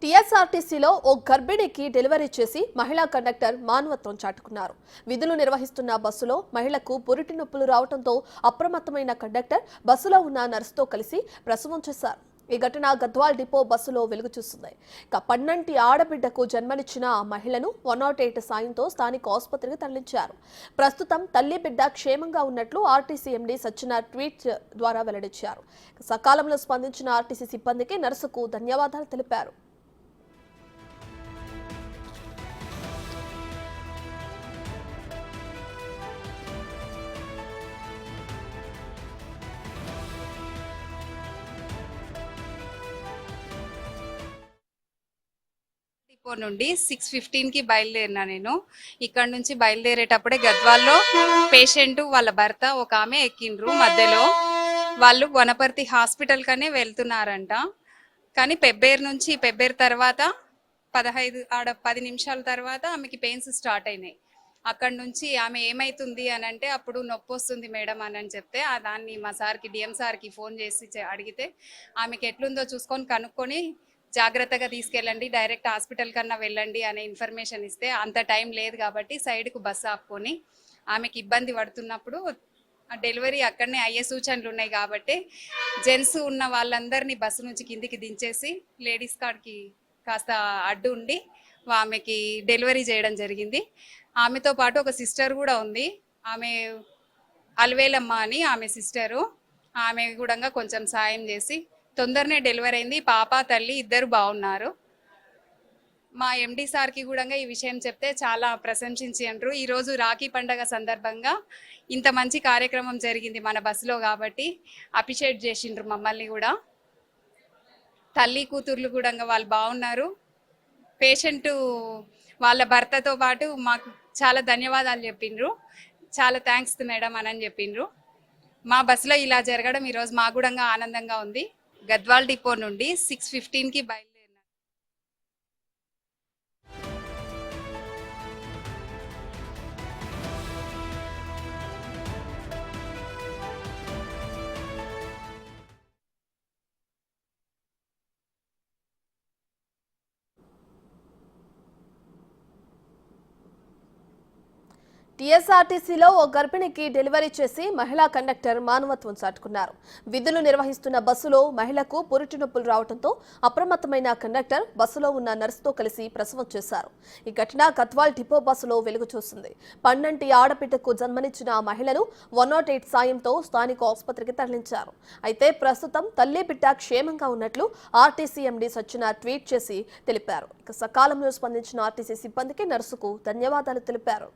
టీఎస్ఆర్టీసీలో ఓ గర్భిణికి delivery చేసి మహిళా conductor మానవత్వం చాటుకున్నారు. విధులు నిర్వహిస్తున్న బస్సులో మహిళకు పురిటి నొప్పులు రావడంతో అప్రమత్తమైన కండక్టర్ బస్సులో ఉన్న నర్సుతో కలిసి ప్రసవం చేశారు. ఈ ఘటన గద్వాల్ డిపో బస్సులో వెలుగు చూస్తుంది. పన్నంటి ఆడబిడ్డకు జన్మనిచ్చిన ఆ మహిళను 108 సాయంతో స్థానిక ఆసుపత్రికి తరలించారు. ప్రస్తుతం తల్లి బిడ్డ క్షేమంగా ఉన్నట్లు ఆర్టీసీ ఎండీ సత్యనారాయణ ట్వీట్ ద్వారా వెల్లడించారు. సకాలంలో స్పందించిన ఆర్టీసీ సిబ్బందికి నర్సుకు ధన్యవాదాలు తెలిపారు. డిపో నుండి 6:15కి బయలుదేరినా. నేను ఇక్కడ నుంచి బయలుదేరేటప్పుడే గద్వాల్లో పేషెంట్ వాళ్ళ భర్త ఒక ఆమె ఎక్కిండ్రు. మధ్యలో వాళ్ళు వనపర్తి హాస్పిటల్ కనే వెళ్తున్నారంట. కానీ పెబ్బేరు తర్వాత 10 నిమిషాల తర్వాత ఆమెకి పెయిన్స్ స్టార్ట్ అయినాయి. అక్కడ నుంచి ఆమె ఏమైతుంది అని అంటే, అప్పుడు నొప్పి వస్తుంది మేడం అని చెప్తే దాన్ని మా సార్కి డిఎం సార్కి ఫోన్ చేసి అడిగితే ఆమెకి ఎట్లుందో చూసుకొని కనుక్కొని జాగ్రత్తగా తీసుకెళ్ళండి, డైరెక్ట్ హాస్పిటల్ కన్నా వెళ్ళండి అనే ఇన్ఫర్మేషన్ ఇస్తే అంత టైం లేదు కాబట్టి సైడ్కు బస్సు ఆపుకొని ఆమెకి ఇబ్బంది పడుతున్నప్పుడు డెలివరీ అక్కడనే అయ్యే సూచనలు ఉన్నాయి కాబట్టి జెంట్స్ ఉన్న వాళ్ళందరినీ బస్సు నుంచి కిందికి దించేసి లేడీస్ కార్డ్కి కాస్త అడ్డు ఉండి ఆమెకి డెలివరీ చేయడం జరిగింది. ఆమెతో పాటు ఒక సిస్టర్ కూడా ఉంది. ఆమె అల్వేలమ్మ అని ఆమె సిస్టరు. ఆమె కూడా కొంచెం సాయం చేసి తొందరనే డెలివరీ అయింది. పాప తల్లి ఇద్దరు బాగున్నారు. మా ఎండి సార్కి కూడా ఈ విషయం చెప్తే చాలా ప్రశంసించారు. ఈరోజు రాఖీ పండగ సందర్భంగా ఇంత మంచి కార్యక్రమం జరిగింది మన బస్సులో కాబట్టి అప్రిషియేట్ చేసిండ్రు మమ్మల్ని కూడా. తల్లి కూతుర్లు కూడా వాళ్ళు బాగున్నారు. పేషెంట్ వాళ్ళ భర్తతో పాటు మాకు చాలా ధన్యవాదాలు చెప్పిండ్రు. చాలా థ్యాంక్స్ మేడం అని చెప్పిండ్రు. మా బస్సులో ఇలా జరగడం ఈరోజు మాకు కూడా ఆనందంగా ఉంది. గద్వాల్ డిపో నుండి 6:15కి బయలుదేరినా. టీఎస్ఆర్టీసీలో ఓ గర్భిణికి డెలివరీ చేసి మహిళా కండక్టర్ మానవత్వం చాటుకున్నారు. విధులు నిర్వహిస్తున్న బస్సులో మహిళకు పురిటి నొప్పులు రావడంతో అప్రమత్తమైన కండక్టర్ బస్సులో ఉన్న నర్సుతో కలిసి ప్రసవం చేశారు. ఈ ఘటన గద్వాల్ డిపో బస్సులో వెలుగు చూసింది. పన్నంటి ఆడబిడ్డకు జన్మనిచ్చిన ఆ మహిళను 108 సాయంతో స్థానిక ఆసుపత్రికి తరలించారు. అయితే ప్రస్తుతం తల్లి బిడ్డ క్షేమంగా ఉన్నట్లు ఆర్టీసీ ఎండీ సత్యనారాయణ ట్వీట్ చేసి తెలిపారు. సకాలంలో స్పందించిన ఆర్టీసీ సిబ్బందికి నర్సుకు ధన్యవాదాలు తెలిపారు.